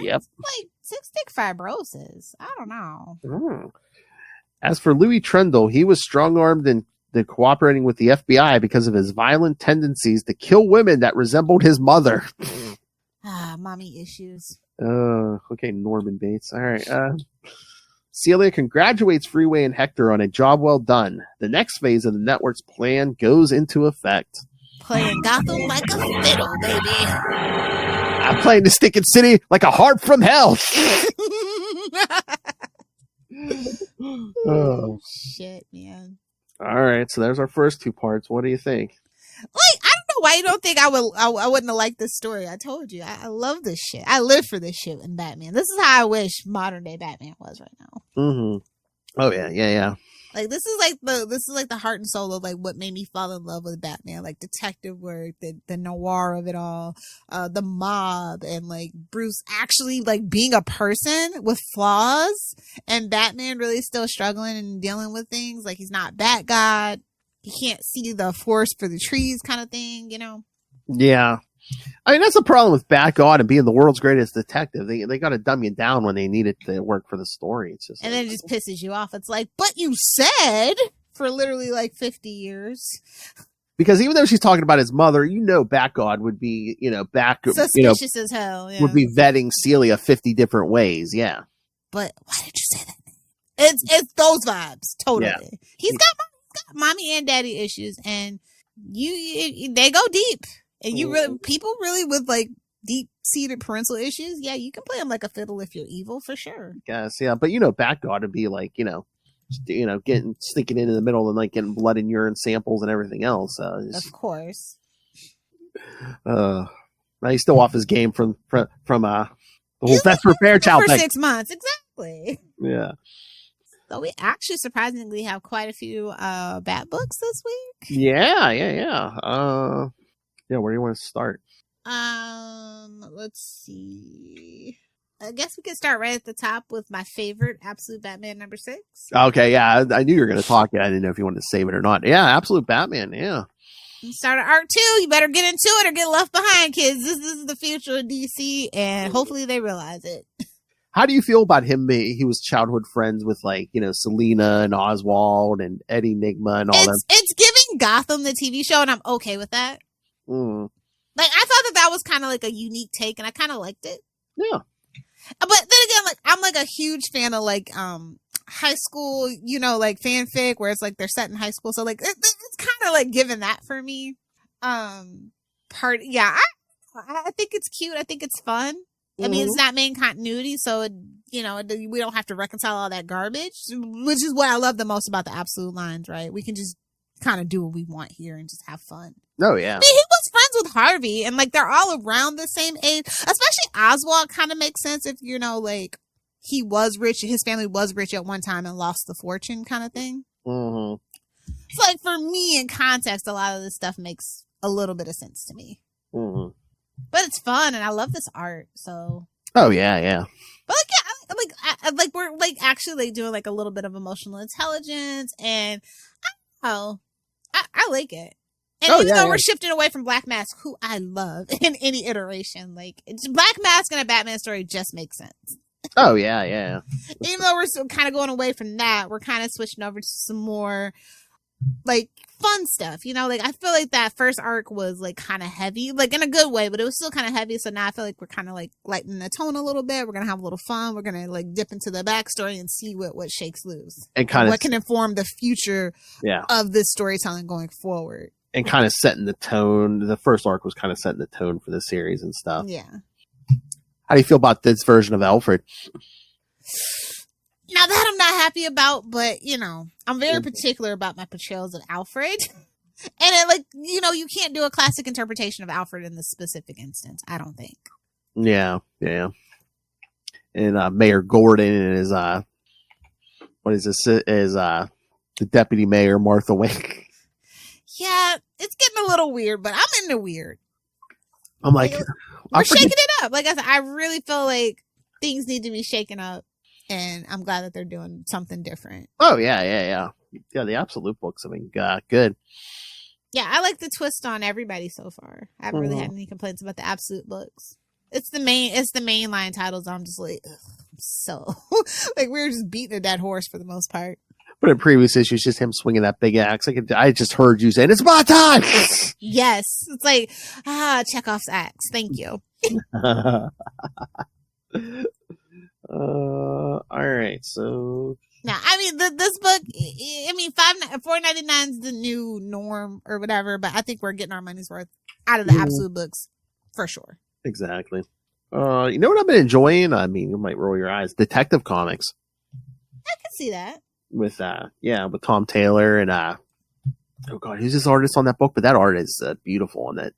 Yep. Like cystic fibrosis. I don't know. As for Louis Trundle, he was strong-armed and cooperating with the FBI because of his violent tendencies to kill women that resembled his mother. Mommy issues. Okay, Norman Bates. All right. Celia congratulates Freeway and Hector on a job well done. The next phase of the network's plan goes into effect. Playing Gotham like a fiddle, baby. I'm playing the stinking city like a harp from hell. Oh, shit, man. All right, so there's our first 2 parts. What do you think? Like, I don't know why you don't think I wouldn't have liked this story. I told you, I love this shit. I live for this shit in Batman. This is how I wish modern day Batman was right now. Oh yeah. Like this is like the heart and soul of like what made me fall in love with Batman, like detective work, the noir of it all, the mob, and like Bruce actually like being a person with flaws, and Batman really still struggling and dealing with things. Like he's not Bat-God, he can't see the forest for the trees, kind of thing, Yeah. I mean, that's the problem with Bat-God and being the world's greatest detective. They got to dumb you down when they need it to work for the story. It's just, and then it just pisses you off. It's like, but you said for literally like 50 years. Because even though she's talking about his mother, Bat-God would be, suspicious as hell. Yeah. Would be vetting Celia 50 different ways. Yeah. But why did you say that? It's those vibes. Totally. Yeah. He's got mommy and daddy issues, and they go deep. And people really with like deep-seated parental issues, yeah, you can play them like a fiddle if you're evil, for sure. Yes, yeah, but Bat-God to be like, getting sneaking into the middle and like getting blood and urine samples and everything else. Of course. He's still off his game from the whole Vesper Fairchild for thing. 6 months, exactly. Yeah. So we actually surprisingly have quite a few Bat books this week. Yeah. Yeah, where do you want to start? Let's see. I guess we could start right at the top with my favorite, Absolute Batman number 6. Okay, yeah, I knew you were going to talk. I didn't know if you wanted to save it or not. Yeah, Absolute Batman, yeah. You start at arc 2, you better get into it or get left behind, kids. This is the future of DC, and hopefully they realize it. How do you feel about him? He was childhood friends with like, Selena and Oswald and Eddie Nigma and all that. It's giving Gotham the TV show, and I'm okay with that. Mm. Like, I thought that was kind of like a unique take, and I kind of liked it. Yeah. But then again, like, I'm like a huge fan of like high school, like fanfic where it's like they're set in high school. So like it's kind of like giving that for me. I think it's cute. I think it's fun. I mean, it's not main continuity, so we don't have to reconcile all that garbage, which is what I love the most about the Absolute lines, right? We can just kind of do what we want here and just have fun. Oh, yeah. I mean, he was friends with Harvey, and like they're all around the same age. Especially Oswald kind of makes sense if like he was rich, his family was rich at one time and lost the fortune, kind of thing. Mm-hmm. So, like for me, in context, a lot of this stuff makes a little bit of sense to me. Mm-hmm. But it's fun, and I love this art. So. Oh yeah. But like we're like actually like doing like a little bit of emotional intelligence, and I like it. And even though we're shifting away from Black Mask, who I love in any iteration, like Black Mask in a Batman story just makes sense. Oh yeah. Even though we're still kind of going away from that, we're kind of switching over to some more like fun stuff. Like I feel like that first arc was like kind of heavy, like in a good way, but it was still kind of heavy. So now I feel like we're kind of like lightening the tone a little bit. We're gonna have a little fun. We're gonna like dip into the backstory and see what shakes loose and kind of what can inform the future of this storytelling going forward. And kind of setting the tone. The first arc was kind of setting the tone for the series and stuff. Yeah. How do you feel about this version of Alfred? Now that I'm not happy about, but I'm very particular about my portrayals of Alfred. And it, like, you can't do a classic interpretation of Alfred in this specific instance, I don't think. Yeah. And Mayor Gordon and his the deputy mayor Martha Wayne. Yeah, it's getting a little weird, but I'm into weird. I'm like, we're shaking it up. Like I said, I really feel like things need to be shaken up, and I'm glad that they're doing something different. Oh yeah. The Absolute books, I mean, good. Yeah, I like the twist on everybody so far. I haven't really had any complaints about the Absolute books. It's the mainline titles. I'm just like, so like we were just beating a dead horse for the most part. But in previous issues, just him swinging that big axe. I just heard you saying, "It's my time." Yes, it's like Chekhov's axe. Thank you. All right, so now I mean this book. I mean, $4.99 is the new norm or whatever, but I think we're getting our money's worth out of the Absolute books for sure. Exactly. You know what I've been enjoying? I mean, you might roll your eyes. Detective Comics. I can see that. With Tom Taylor and oh god, who's this artist on that book? But that art is beautiful on that.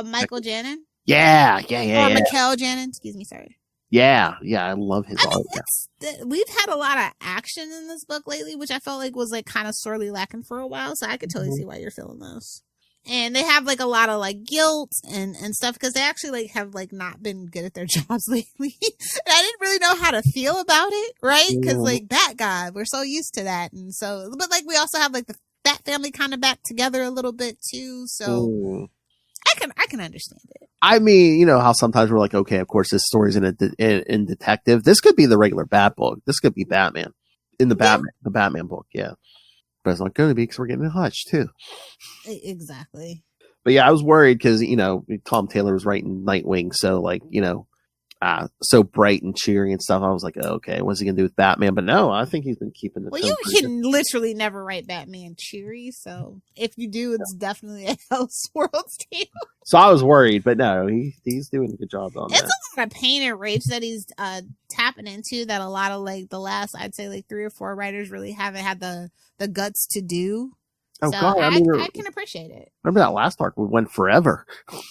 Michael Janin. Yeah. Michael Janin. Excuse me, sorry. Yeah, I love his art. We've had a lot of action in this book lately, which I felt like was like kind of sorely lacking for a while. So I could totally see why you're feeling this. And they have like a lot of like guilt and stuff because they actually like have like not been good at their jobs lately. And I didn't really know how to feel about it, right? Because like that guy, we're so used to that, and so but like we also have like the Bat family kind of back together a little bit too. So I can understand it. I mean, you know how sometimes we're like, okay, of course this story's in detective. This could be the regular Bat book. This could be Batman in the Batman book, yeah. But it's not going to be because we're getting a Hutch too. Exactly. But yeah, I was worried because Tom Taylor was writing Nightwing, so like so bright and cheery and stuff. I was like, oh, okay, what's he gonna do with Batman? But no, I think he's been keeping the. Well, you can literally never write Batman cheery, so if you do, it's definitely a Elseworlds tale. So I was worried, but no, he's doing a good job on that. It's a lot of pain and rage that he's tapping into that a lot of like the last, I'd say like 3 or 4 writers really haven't had the guts to do. Oh so god, I can appreciate it. Remember that last arc we went forever.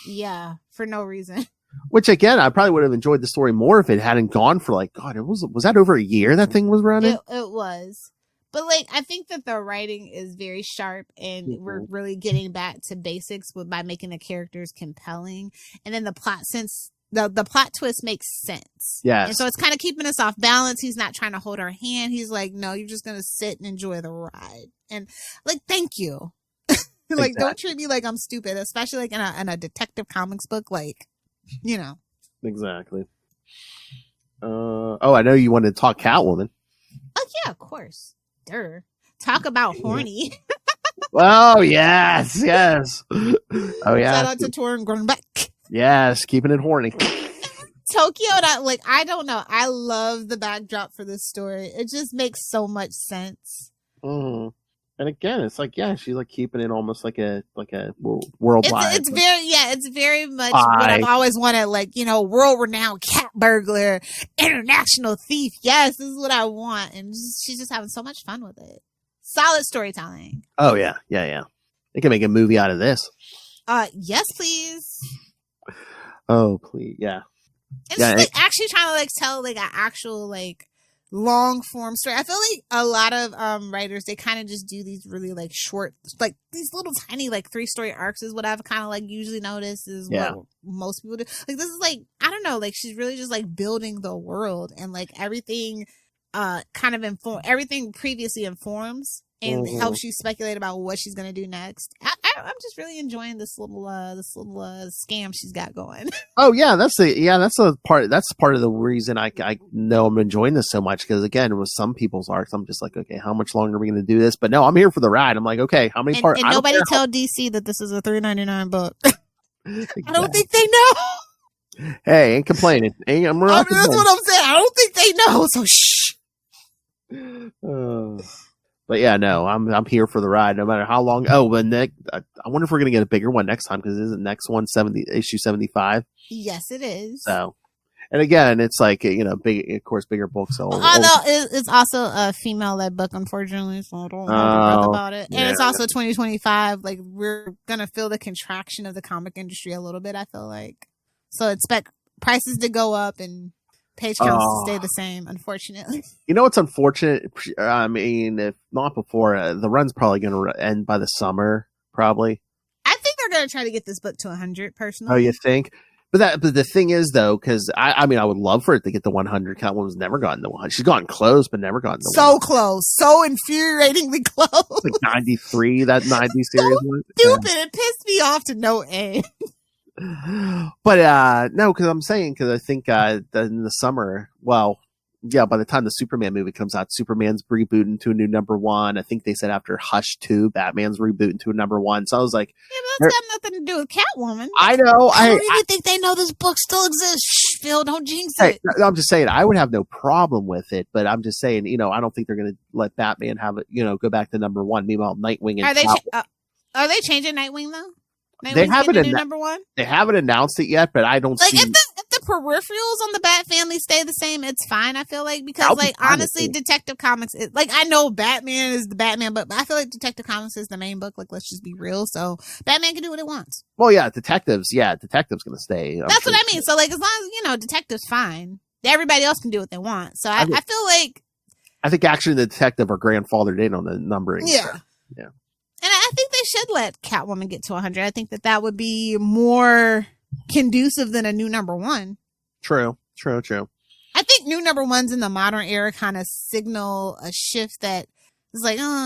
Yeah, for no reason. Which again, I probably would have enjoyed the story more if it hadn't gone for like, God, was that over a year that thing was running? It was. But like, I think that the writing is very sharp and we're really getting back to basics by making the characters compelling. And then the plot, since the plot twist makes sense. Yes. And so it's kind of keeping us off balance. He's not trying to hold our hand. He's like, no, you're just going to sit and enjoy the ride. And like, thank you. Like, don't treat me like I'm stupid, especially like in a Detective Comics book. Like, Exactly. I know you wanted to talk Catwoman. Oh yeah, of course. Talk about horny. Oh yes. Oh yeah. Shout out to Torrin Grunbeck. Yes, keeping it horny. Tokyo, I don't know. I love the backdrop for this story. It just makes so much sense. Mm. And again, it's like, yeah, she's like keeping it almost like a worldwide. It's very much what I've always wanted. Like, world renowned cat burglar, international thief. Yes, this is what I want, and she's just having so much fun with it. Solid storytelling. Oh yeah. They can make a movie out of this. Yes, please. Oh please, yeah. It's actually trying to tell an actual long form story. I feel like a lot of writers, they kind of just do these really short, these little tiny 3-story arcs is what I've kind of usually noticed is what most people do. This is I don't know, she's really just building the world, and everything kind of everything previously informs and helps you speculate about what she's gonna do next. I'm just really enjoying this little scam she's got going. Oh yeah, that's part of the reason I know I'm enjoying this so much, because again, with some people's arcs, I'm just okay, how much longer are we going to do this? But no, I'm here for the ride. I'm like, okay, how many parts? And nobody tell DC that this is a $3.99 book. Exactly. I don't think they know. Hey, ain't complaining. That's what I'm saying. I don't think they know. So shh. But yeah, no, I'm here for the ride, no matter how long. Oh, but I wonder if we're gonna get a bigger one next time, because isn't next one issue 75? Yes, it is. So, and again, it's big, of course, bigger books. Although it's also a female-led book, unfortunately, so I don't know about it. And it's also 2025. We're gonna feel the contraction of the comic industry a little bit, I feel like. So expect prices to go up and page counts to stay the same, unfortunately. You know what's unfortunate? I mean, if not before, the run's probably going to end by the summer, probably. I think they're going to try to get this book to 100, personally. Oh, you think? But the thing is, though, because I would love for it to get to 100. Catwoman's never gotten to 100. She's gotten close, but never gotten to 100. So close. So infuriatingly close. 93, that 90 series one. Stupid. It pissed me off to no end. But no, because I think that in the summer, by the time the Superman movie comes out, Superman's rebooting to a new #1. I think they said after Hush 2, Batman's rebooting to a #1. So I was like, yeah, but that's got nothing to do with Catwoman. I know. I don't even think they know this book still exists. Shh, Phil, don't jinx it. I'm just saying, I would have no problem with it, but I'm just saying, I don't think they're going to let Batman have it, go back to #1. Meanwhile, Nightwing and are they changing Nightwing though? They haven't They haven't announced it yet, but I don't see. If the peripherals on the Bat family stay the same, it's fine. I feel because honestly, Detective Comics is I know Batman is the Batman, but I feel like Detective Comics is the main book. Let's just be real. So Batman can do what it wants. Well, yeah, Detective's going to stay. That's what I mean. So as long as Detective's fine, everybody else can do what they want. So I feel I think actually the Detective are grandfathered in on the numbering. Yeah. Yeah. And I think they should let Catwoman get to 100. I think that would be more conducive than a new #1. True. I think new #1s in the modern era kind of signal a shift that is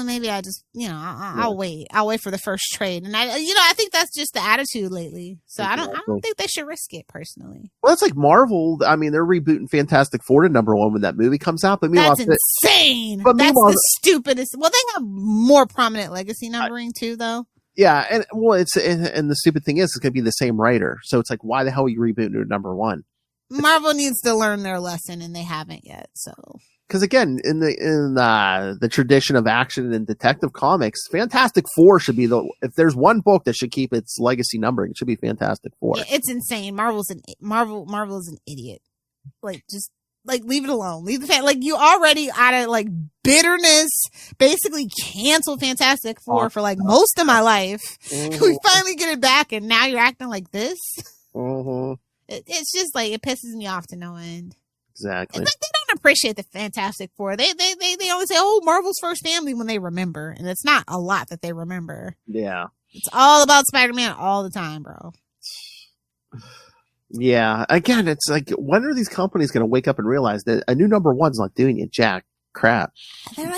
maybe I just, I'll wait. I'll wait for the first trade. And I think that's just the attitude lately. So exactly. I don't think they should risk it personally. Well, it's like Marvel. I mean, they're rebooting Fantastic Four to #1 when that movie comes out. But meanwhile, that's insane. But that's the stupidest. Well, they have more prominent legacy numbering too, though. Yeah, and the stupid thing is, it's going to be the same writer. So it's like, why the hell are you rebooting to #1? Marvel needs to learn their lesson, and they haven't yet. So. Because again, in the tradition of action and detective comics, Fantastic Four should be if there's one book that should keep its legacy numbering, it should be Fantastic Four. Yeah, it's insane. Marvel is an idiot. Just leave it alone. Leave the you already out of bitterness, basically canceled Fantastic Four for most of my life. Mm-hmm. We finally get it back, and now you're acting like this. Mm-hmm. It's just it pisses me off to no end. Exactly. It's they don't appreciate the Fantastic Four. They always say, "Oh, Marvel's first family" when they remember, and it's not a lot that they remember. Yeah, it's all about Spider-Man all the time, bro. Yeah. Again, it's when are these companies going to wake up and realize that a new #1's not doing it jack crap? They're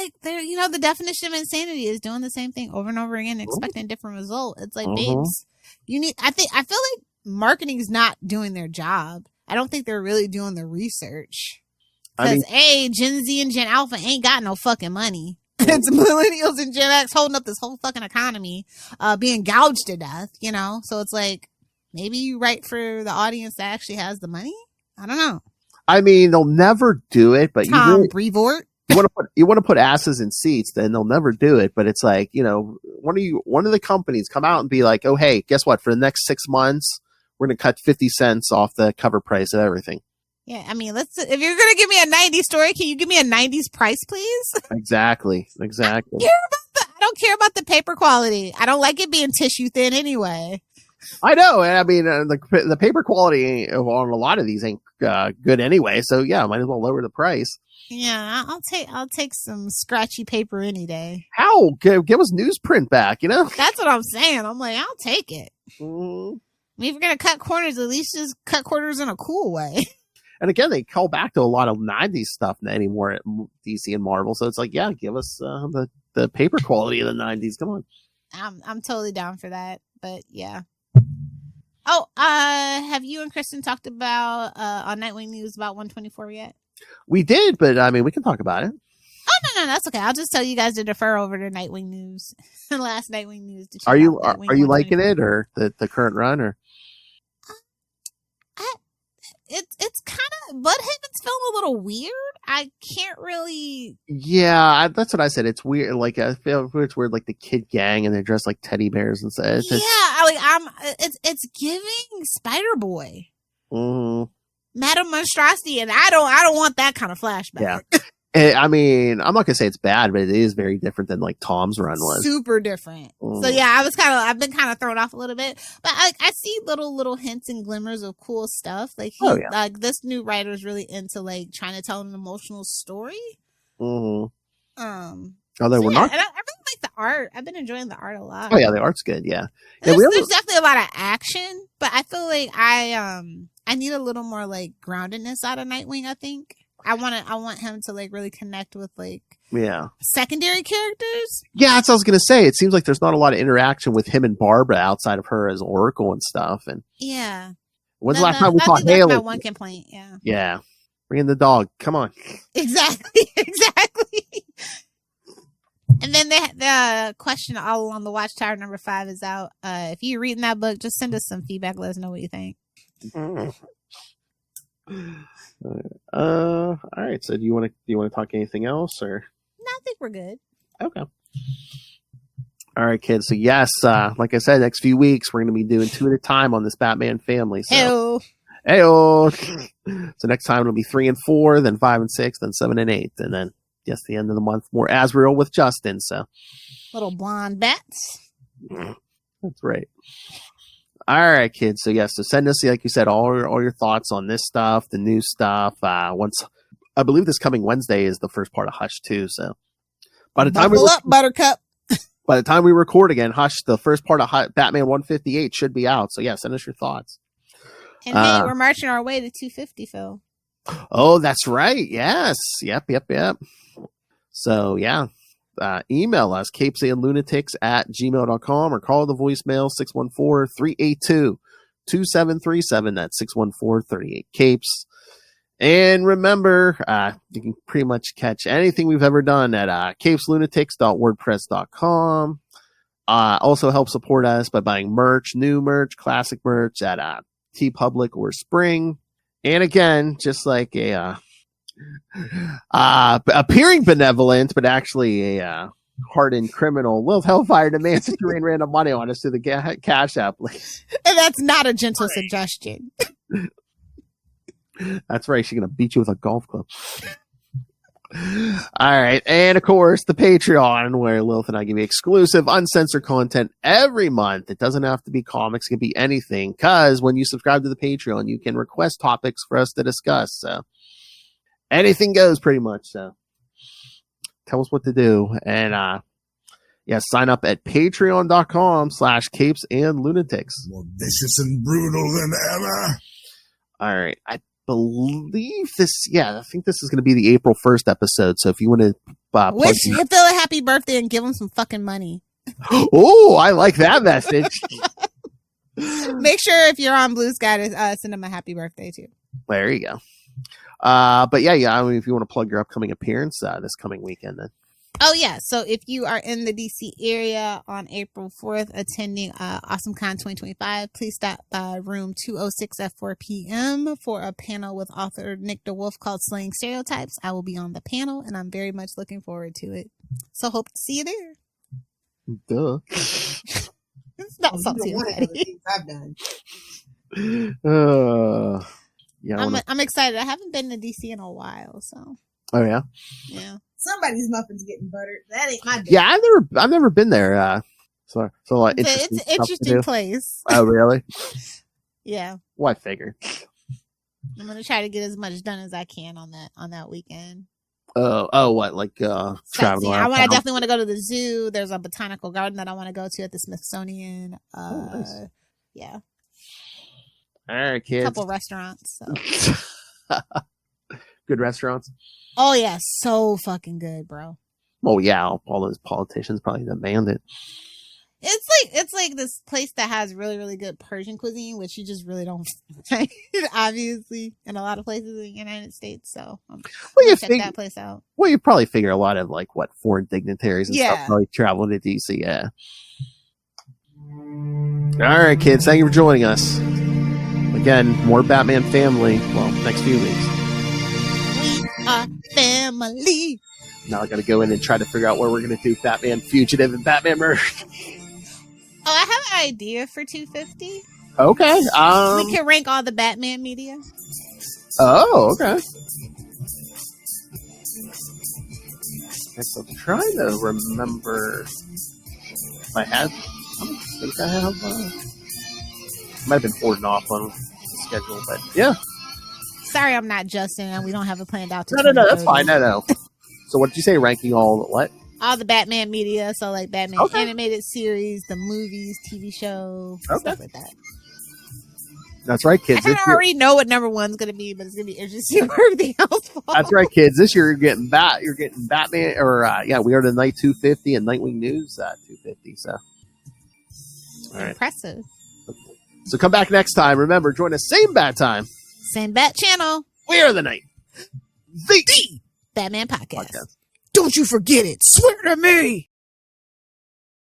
the definition of insanity is doing the same thing over and over again, expecting a different result. It's babes, I feel like marketing's not doing their job. I don't think they're really doing the research. I Because Gen Z and Gen Alpha ain't got no fucking money. It's millennials and Gen X holding up this whole fucking economy, being gouged to death, you know? So it's like, maybe you write for the audience that actually has the money? I don't know. I mean, they'll never do it, but Tom Brevoort. you want to put asses in seats, then they'll never do it. But it's like, you know, one of the companies come out and be like, oh, hey, guess what? For the next 6 months, we're going to cut 50 cents off the cover price of everything. Yeah, I mean, if you're going to give me a 90s story, can you give me a 90s price, please? Exactly. I don't care about the paper quality. I don't like it being tissue thin anyway. I know. And I mean, the paper quality on a lot of these ain't good anyway. So yeah, might as well lower the price. Yeah, I'll take some scratchy paper any day. How? Give us newsprint back, you know? That's what I'm saying. I'm like, I'll take it. Mm. I mean, if you're going to cut corners, at least just cut corners in a cool way. And again, they call back to a lot of 90s stuff anymore at DC and Marvel. So it's like, yeah, give us the paper quality of the 90s. Come on. I'm totally down for that. But yeah. Oh, have you and Kristen talked about on Nightwing News about 124 yet? We did, but I mean, we can talk about it. Oh, no, that's okay. I'll just tell you guys to defer over to Nightwing News, the last Nightwing News. To check are you out are you liking it, or the current run, or? It's kind of Bloodhaven's feeling a little weird. I can't really. Yeah, that's what I said. It's weird. Like I feel it's weird, like the kid gang, and they're dressed like teddy bears and stuff. It's giving Spider Boy, mm-hmm. Madam Monstrosity, and I don't want that kind of flashback. Yeah. I mean, I'm not gonna say it's bad, but it is very different than like Tom's run was. Super different. So yeah, I've been kind of thrown off a little bit, but I see little hints and glimmers of cool stuff. Like like this new writer is really into like trying to tell an emotional story. Mm-hmm. Although we're not. And I really like the art. I've been enjoying the art a lot. Oh yeah, the art's good. Yeah. There's definitely a lot of action, but I feel like I need a little more like groundedness out of Nightwing. I think. I want him to like really connect with like secondary characters. Yeah, that's what I was gonna say. It seems like there's not a lot of interaction with him and Barbara outside of her as Oracle and stuff. And yeah, when's the last time we saw Haley? That's my one complaint. Yeah. Yeah, bring in the dog. Come on. Exactly. And then the question all along the Watchtower #5 is out. If you're reading that book, just send us some feedback. Let us know what you think. All right. So do you want to talk anything else, or? No, I think we're good. Okay. All right, kids. So yes, like I said, next few weeks we're going to be doing 2 at a time on this Batman family. So, Heyo. So next time it'll be 3 and 4, then 5 and 6, then 7 and 8, and then the end of the month more Azrael with Justin. So little blonde bats. That's right. All right, kids. So yes, so send us, like you said, all your thoughts on this stuff, the new stuff. Once I believe this coming Wednesday is the first part of Hush too. So by the time Buttercup. By the time we record again, Hush, the first part of Batman 158 should be out. So yeah, send us your thoughts. And hey, we're marching our way to 250, Phil. Oh, that's right. Yes. Yep. So yeah. Email us CapesandLunatics@gmail.com or call the voicemail 614-382-2737. That's 614-38-CAPES. And remember, you can pretty much catch anything we've ever done at CapesLunatics.wordpress.com. Also help support us by buying merch, new merch, classic merch at TeePublic or Spring. And again, just like appearing benevolent, but actually a hardened criminal, Lilith Hellfire demands that you rain random money on us through the Cash App. And that's not a gentle suggestion. That's right. She's going to beat you with a golf club. All right. And of course, the Patreon, where Lilith and I give you exclusive, uncensored content every month. It doesn't have to be comics. It can be anything. Because when you subscribe to the Patreon, you can request topics for us to discuss. So anything goes pretty much. So tell us what to do. And sign up at patreon.com/CapesandLunatics. More vicious and brutal than ever. All right. I believe I think this is going to be the April 1st episode. So if you want to wish Phil a happy birthday and give him some fucking money. Oh, I like that message. Make sure if you're on Blue Sky to send him a happy birthday too. There you go. But yeah. I mean, if you want to plug your upcoming appearance this coming weekend, then. Oh, yeah. So if you are in the DC area on April 4th attending AwesomeCon 2025, please stop by room 206 at 4 p.m. for a panel with author Nick DeWolf called Slaying Stereotypes. I will be on the panel, and I'm very much looking forward to it. So hope to see you there. Duh. It's not something One of the things I've done. Yeah. I'm excited. I haven't been to DC in a while, so. Oh yeah. Yeah. Somebody's muffins getting buttered. That ain't my day. Yeah, I've never been there. So like It's an interesting place. Oh really? Yeah. Well, I figured. I'm gonna try to get as much done as I can on that weekend. What like traveling? I definitely want to go to the zoo. There's a botanical garden that I want to go to at the Smithsonian. Nice. Yeah. All right, kids. A couple restaurants. So. Good restaurants. Oh yeah, so fucking good, bro. Oh yeah, all those politicians probably demand it. It's like this place that has really, really good Persian cuisine, which you just really don't find, obviously, in a lot of places in the United States. So I'm gonna check that place out. Well, you probably figure a lot of like foreign dignitaries and Yeah. stuff probably travel to DC. Yeah. All right, kids. Thank you for joining us. Again, more Batman family. Well, next few weeks. We are family. Now I got to go in and try to figure out where we're going to do Batman Fugitive and Batman Murder. Oh, I have an idea for 250. Okay. We can rank all the Batman media. Oh, okay. I'm trying to remember if I had. I don't think I have. Might have been holding off on the schedule, but yeah. Sorry, I'm not Justin, and we don't have it planned out. No, that's fine. No. So what did you say? Ranking all what? All the Batman media, so like Batman animated series, the movies, TV show, stuff like that. That's right, kids. I already know what number one's going to be, but it's going to be interesting for everything else. That's right, kids. This year you're getting Batman, or we are the Night 250 and Nightwing News 250. So, all right, impressive. So come back next time. Remember, join us same bat time, same bat channel. We are the Night, the Batman podcast. Don't you forget it. Swear to me.